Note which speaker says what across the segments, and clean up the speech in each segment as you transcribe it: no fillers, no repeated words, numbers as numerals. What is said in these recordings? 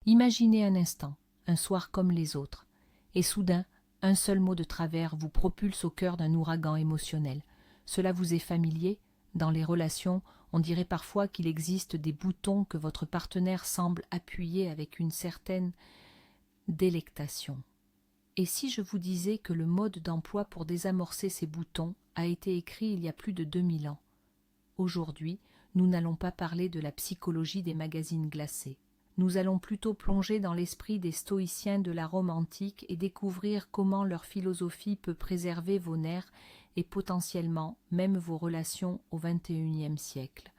Speaker 1: Imaginez un instant, un soir comme les autres, et soudain, un seul mot de travers vous propulse au cœur d'un ouragan émotionnel. Cela vous est familier? Dans les relations, on dirait parfois qu'il existe des boutons que votre partenaire semble appuyer avec une certaine délectation. Et si je vous disais que le mode d'emploi pour désamorcer ces boutons a été écrit il y a plus de 2000 ans? Aujourd'hui, nous n'allons pas parler de la psychologie des magazines glacés. Nous allons plutôt plonger dans l'esprit des stoïciens de la Rome antique et découvrir comment leur philosophie peut préserver vos nerfs et potentiellement même vos relations au XXIe siècle.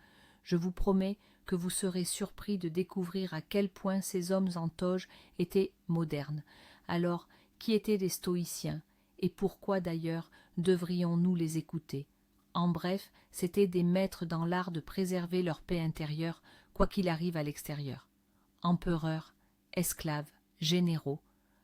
Speaker 1: Je vous promets que vous serez surpris de découvrir à quel point ces hommes en toge étaient modernes. Alors, qui étaient les stoïciens? Et pourquoi d'ailleurs devrions-nous les écouter? En bref, c'étaient des maîtres dans l'art de préserver leur paix intérieure, quoi qu'il arrive à l'extérieur. Empereurs, esclaves, généraux,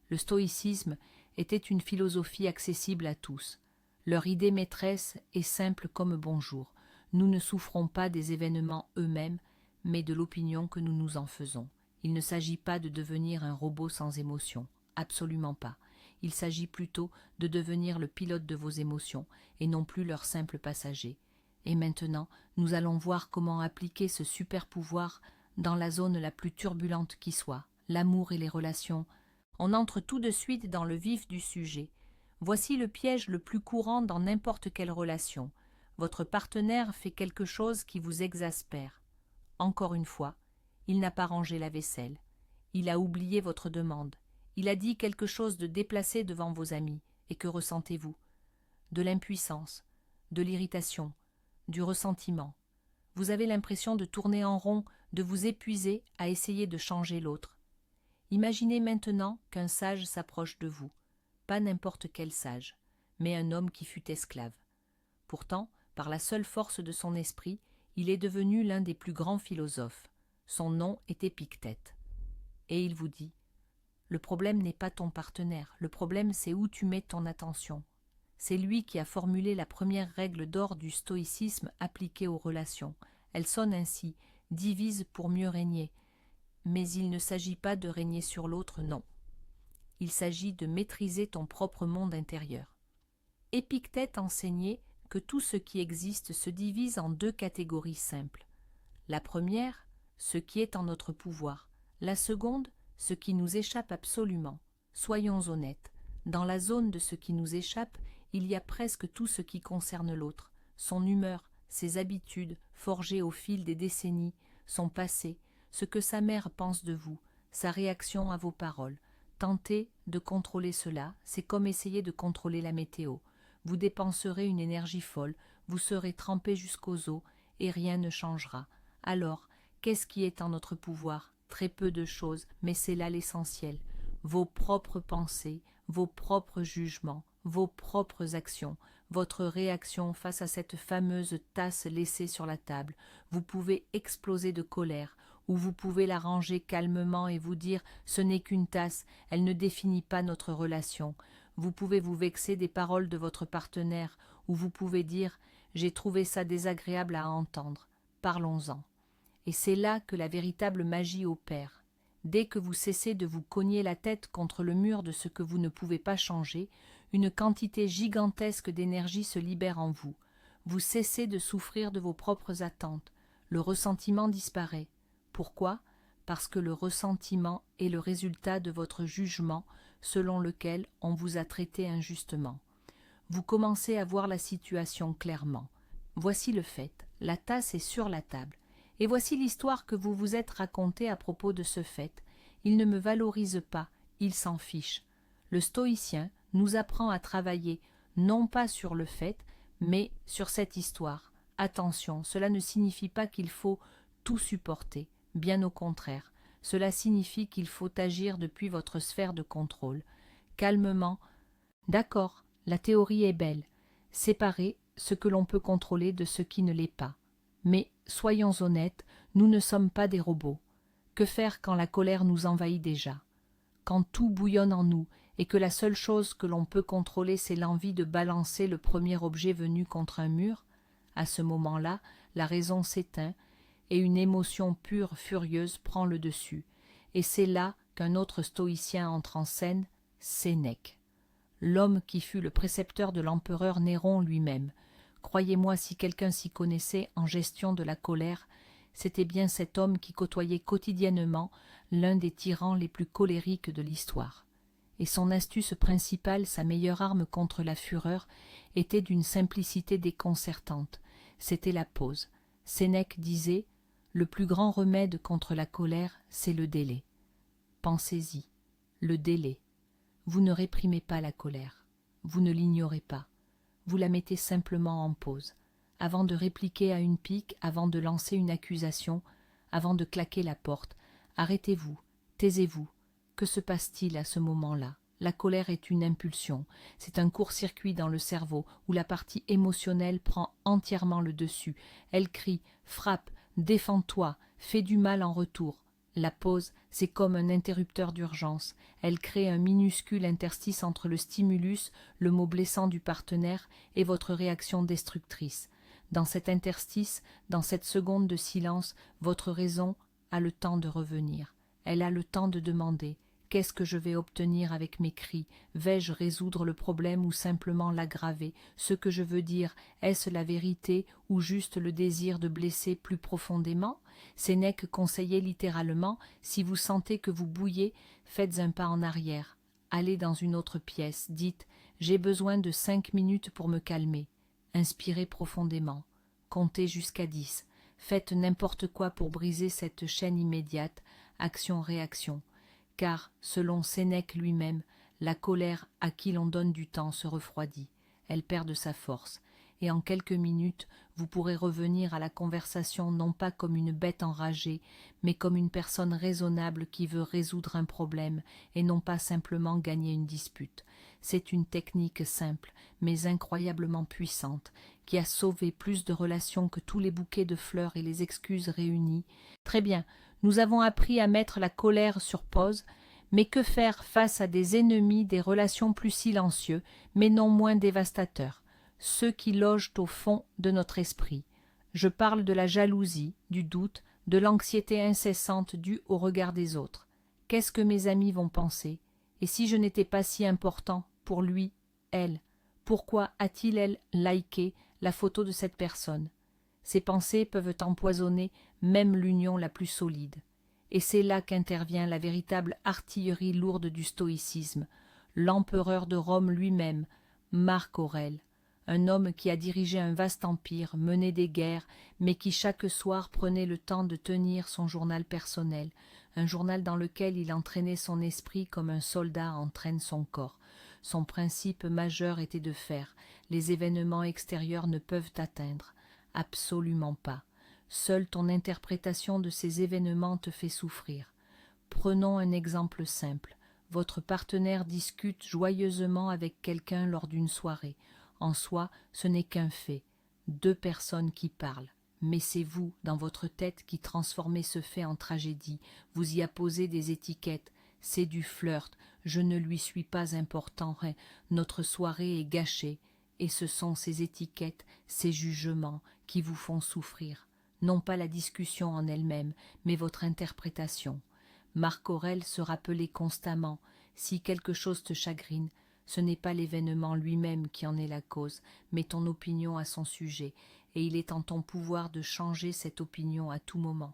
Speaker 1: le stoïcisme était une philosophie accessible à tous. Leur idée maîtresse est simple comme bonjour. Nous ne souffrons pas des événements eux-mêmes, mais de l'opinion que nous nous en faisons. Il ne s'agit pas de devenir un robot sans émotion, absolument pas. Il s'agit plutôt de devenir le pilote de vos émotions et non plus leur simple passager. Et maintenant, nous allons voir comment appliquer ce super pouvoir dans la zone la plus turbulente qui soit, l'amour et les relations. On entre tout de suite dans le vif du sujet. Voici le piège le plus courant dans n'importe quelle relation. Votre partenaire fait quelque chose qui vous exaspère. Encore une fois, il n'a pas rangé la vaisselle. Il a oublié votre demande. Il a dit quelque chose de déplacé devant vos amis. Et que ressentez-vous? De l'impuissance, de l'irritation, du ressentiment. Vous avez l'impression de tourner en rond, de vous épuiser à essayer de changer l'autre. Imaginez maintenant qu'un sage s'approche de vous. Pas n'importe quel sage, mais un homme qui fut esclave. Pourtant, par la seule force de son esprit, il est devenu l'un des plus grands philosophes. Son nom est Épictète. Et il vous dit: le problème n'est pas ton partenaire, le problème c'est où tu mets ton attention. C'est lui qui a formulé la première règle d'or du stoïcisme appliquée aux relations. Elle sonne ainsi: divise pour mieux régner. Mais il ne s'agit pas de régner sur l'autre, non. Il s'agit de maîtriser ton propre monde intérieur. Épictète enseignait que tout ce qui existe se divise en deux catégories simples. La première, ce qui est en notre pouvoir. La seconde, ce qui nous échappe absolument. Soyons honnêtes, dans la zone de ce qui nous échappe, il y a presque tout ce qui concerne l'autre, son humeur, ses habitudes forgées au fil des décennies, son passé, ce que sa mère pense de vous, sa réaction à vos paroles. Tenter de contrôler cela, c'est comme essayer de contrôler la météo. Vous dépenserez une énergie folle, vous serez trempé jusqu'aux os et rien ne changera. Alors, qu'est-ce qui est en notre pouvoir? Très peu de choses, mais c'est là l'essentiel. Vos propres pensées, vos propres jugements, vos propres actions, votre réaction face à cette fameuse tasse laissée sur la table. Vous pouvez exploser de colère, ou vous pouvez la ranger calmement et vous dire « ce n'est qu'une tasse, elle ne définit pas notre relation ». Vous pouvez vous vexer des paroles de votre partenaire, ou vous pouvez dire « j'ai trouvé ça désagréable à entendre, parlons-en ». Et c'est là que la véritable magie opère. Dès que vous cessez de vous cogner la tête contre le mur de ce que vous ne pouvez pas changer, une quantité gigantesque d'énergie se libère en vous. Vous cessez de souffrir de vos propres attentes. Le ressentiment disparaît. Pourquoi? Parce que le ressentiment est le résultat de votre jugement selon lequel on vous a traité injustement. Vous commencez à voir la situation clairement. Voici le fait, la tasse est sur la table. Et voici l'histoire que vous vous êtes racontée à propos de ce fait. Il ne me valorise pas, il s'en fiche. Le stoïcien nous apprend à travailler non pas sur le fait, mais sur cette histoire. Attention, cela ne signifie pas qu'il faut tout supporter, bien au contraire. Cela signifie qu'il faut agir depuis votre sphère de contrôle. Calmement. D'accord, la théorie est belle. Séparer ce que l'on peut contrôler de ce qui ne l'est pas. Mais, soyons honnêtes, nous ne sommes pas des robots. Que faire quand la colère nous envahit déjà? Quand tout bouillonne en nous et que la seule chose que l'on peut contrôler c'est l'envie de balancer le premier objet venu contre un mur? À ce moment-là, la raison s'éteint et une émotion pure, furieuse prend le dessus. et c'est là qu'un autre stoïcien entre en scène, Sénèque, l'homme qui fut le précepteur de l'empereur Néron lui-même. Croyez-moi, si quelqu'un s'y connaissait en gestion de la colère, c'était bien cet homme qui côtoyait quotidiennement l'un des tyrans les plus colériques de l'histoire. Et son astuce principale, sa meilleure arme contre la fureur, était d'une simplicité déconcertante. C'était la pause. Sénèque disait « Le plus grand remède contre la colère, c'est le délai. » Pensez-y, le délai. Vous ne réprimez pas la colère, vous ne l'ignorez pas, vous la mettez simplement en pause, avant de répliquer à une pique, avant de lancer une accusation, avant de claquer la porte. Arrêtez-vous, taisez-vous. Que se passe-t-il à ce moment-là? La colère est une impulsion, c'est un court-circuit dans le cerveau où la partie émotionnelle prend entièrement le dessus. Elle crie, frappe, défends-toi, fais du mal en retour. La pause, c'est comme un interrupteur d'urgence. Elle crée un minuscule interstice entre le stimulus, le mot blessant du partenaire, et votre réaction destructrice. Dans cet interstice, dans cette seconde de silence, votre raison a le temps de revenir. Elle a le temps de demander « Qu'est-ce que je vais obtenir avec mes cris? Vais-je résoudre le problème ou simplement l'aggraver? Ce que je veux dire, est-ce la vérité ou juste le désir de blesser plus profondément ?» Sénèque conseillait littéralement « Si vous sentez que vous bouillez, faites un pas en arrière. Allez dans une autre pièce. Dites « J'ai besoin de 5 minutes pour me calmer. » Inspirez profondément. Comptez jusqu'à 10. Faites n'importe quoi pour briser cette chaîne immédiate, action-réaction. Car, selon Sénèque lui-même, la colère à qui l'on donne du temps se refroidit, elle perd de sa force, et en quelques minutes vous pourrez revenir à la conversation non pas comme une bête enragée, mais comme une personne raisonnable qui veut résoudre un problème et non pas simplement gagner une dispute. C'est une technique simple, mais incroyablement puissante, qui a sauvé plus de relations que tous les bouquets de fleurs et les excuses réunies. Très bien, nous avons appris à mettre la colère sur pause, mais que faire face à des ennemis des relations plus silencieux, mais non moins dévastateurs, ceux qui logent au fond de notre esprit? Je parle de la jalousie, du doute, de l'anxiété incessante due au regard des autres. Qu'est-ce que mes amis vont penser? Et si je n'étais pas si important pour lui, elle, pourquoi a-t-il, elle, liké la photo de cette personne? Ces pensées peuvent empoisonner même l'union la plus solide. Et c'est là qu'intervient la véritable artillerie lourde du stoïcisme, l'empereur de Rome lui-même, Marc Aurèle, un homme qui a dirigé un vaste empire, mené des guerres, mais qui chaque soir prenait le temps de tenir son journal personnel, un journal dans lequel il entraînait son esprit comme un soldat entraîne son corps. Son principe majeur était de faire, les événements extérieurs ne peuvent t'atteindre, absolument pas. Seule ton interprétation de ces événements te fait souffrir. Prenons un exemple simple. Votre partenaire discute joyeusement avec quelqu'un lors d'une soirée. En soi, ce n'est qu'un fait. 2 personnes qui parlent. Mais c'est vous, dans votre tête, qui transformez ce fait en tragédie. Vous y apposez des étiquettes. C'est du flirt. Je ne lui suis pas important. Notre soirée est gâchée. Et ce sont ces étiquettes, ces jugements qui vous font souffrir. Non pas la discussion en elle-même, mais votre interprétation. Marc Aurèle se rappelait constamment, si quelque chose te chagrine, ce n'est pas l'événement lui-même qui en est la cause, mais ton opinion à son sujet, et il est en ton pouvoir de changer cette opinion à tout moment.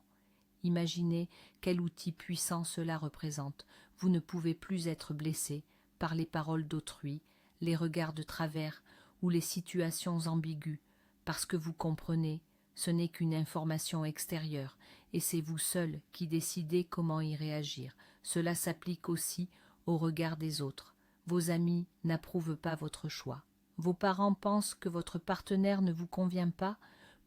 Speaker 1: Imaginez quel outil puissant cela représente. Vous ne pouvez plus être blessé par les paroles d'autrui, les regards de travers ou les situations ambiguës, parce que vous comprenez, ce n'est qu'une information extérieure, et c'est vous seul qui décidez comment y réagir. Cela s'applique aussi au regard des autres. Vos amis n'approuvent pas votre choix. Vos parents pensent que votre partenaire ne vous convient pas.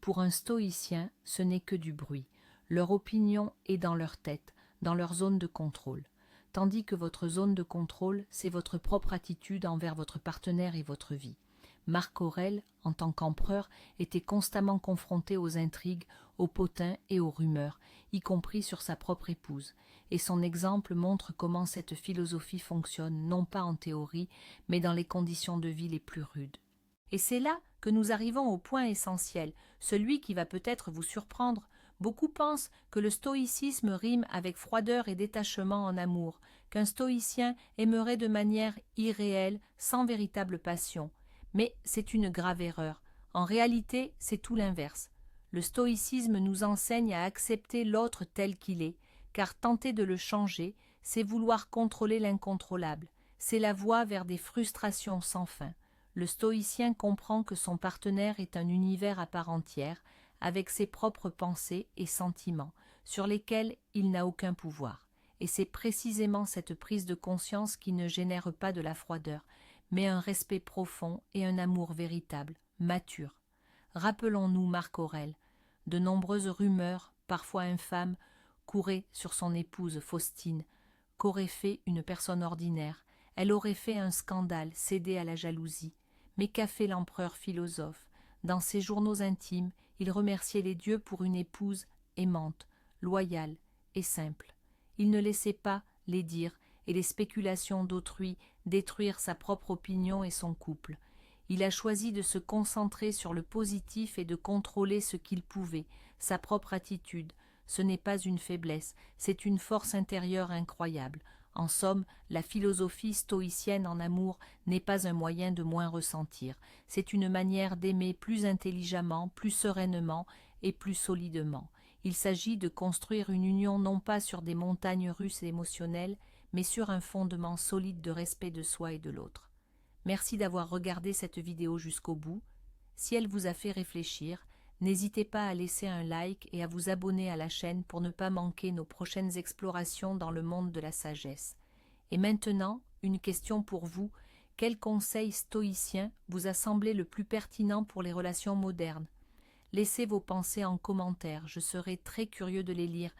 Speaker 1: Pour un stoïcien, ce n'est que du bruit. Leur opinion est dans leur tête, dans leur zone de contrôle. Tandis que votre zone de contrôle, c'est votre propre attitude envers votre partenaire et votre vie. Marc Aurèle, en tant qu'empereur, était constamment confronté aux intrigues, aux potins et aux rumeurs, y compris sur sa propre épouse, et son exemple montre comment cette philosophie fonctionne, non pas en théorie, mais dans les conditions de vie les plus rudes. Et c'est là que nous arrivons au point essentiel, celui qui va peut-être vous surprendre. Beaucoup pensent que le stoïcisme rime avec froideur et détachement en amour, qu'un stoïcien aimerait de manière irréelle, sans véritable passion. Mais c'est une grave erreur. En réalité, c'est tout l'inverse. Le stoïcisme nous enseigne à accepter l'autre tel qu'il est, car tenter de le changer, c'est vouloir contrôler l'incontrôlable. C'est la voie vers des frustrations sans fin. Le stoïcien comprend que son partenaire est un univers à part entière, avec ses propres pensées et sentiments, sur lesquels il n'a aucun pouvoir. Et c'est précisément cette prise de conscience qui ne génère pas de la froideur, mais un respect profond et un amour véritable, mature. Rappelons-nous Marc Aurèle. De nombreuses rumeurs, parfois infâmes, couraient sur son épouse Faustine, qu'aurait fait une personne ordinaire. Elle aurait fait un scandale, cédé à la jalousie. Mais qu'a fait l'empereur philosophe? Dans ses journaux intimes, il remerciait les dieux pour une épouse aimante, loyale et simple. Il ne laissait pas les dires et les spéculations d'autrui détruire sa propre opinion et son couple. Il a choisi de se concentrer sur le positif et de contrôler ce qu'il pouvait, sa propre attitude. Ce n'est pas une faiblesse, c'est une force intérieure incroyable. En somme, la philosophie stoïcienne en amour n'est pas un moyen de moins ressentir, c'est une manière d'aimer plus intelligemment, plus sereinement et plus solidement. Il s'agit de construire une union non pas sur des montagnes russes émotionnelles, mais sur un fondement solide de respect de soi et de l'autre. Merci d'avoir regardé cette vidéo jusqu'au bout. Si elle vous a fait réfléchir, n'hésitez pas à laisser un like et à vous abonner à la chaîne pour ne pas manquer nos prochaines explorations dans le monde de la sagesse. Et maintenant, une question pour vous. Quel conseil stoïcien vous a semblé le plus pertinent pour les relations modernes? Laissez vos pensées en commentaire, je serai très curieux de les lire.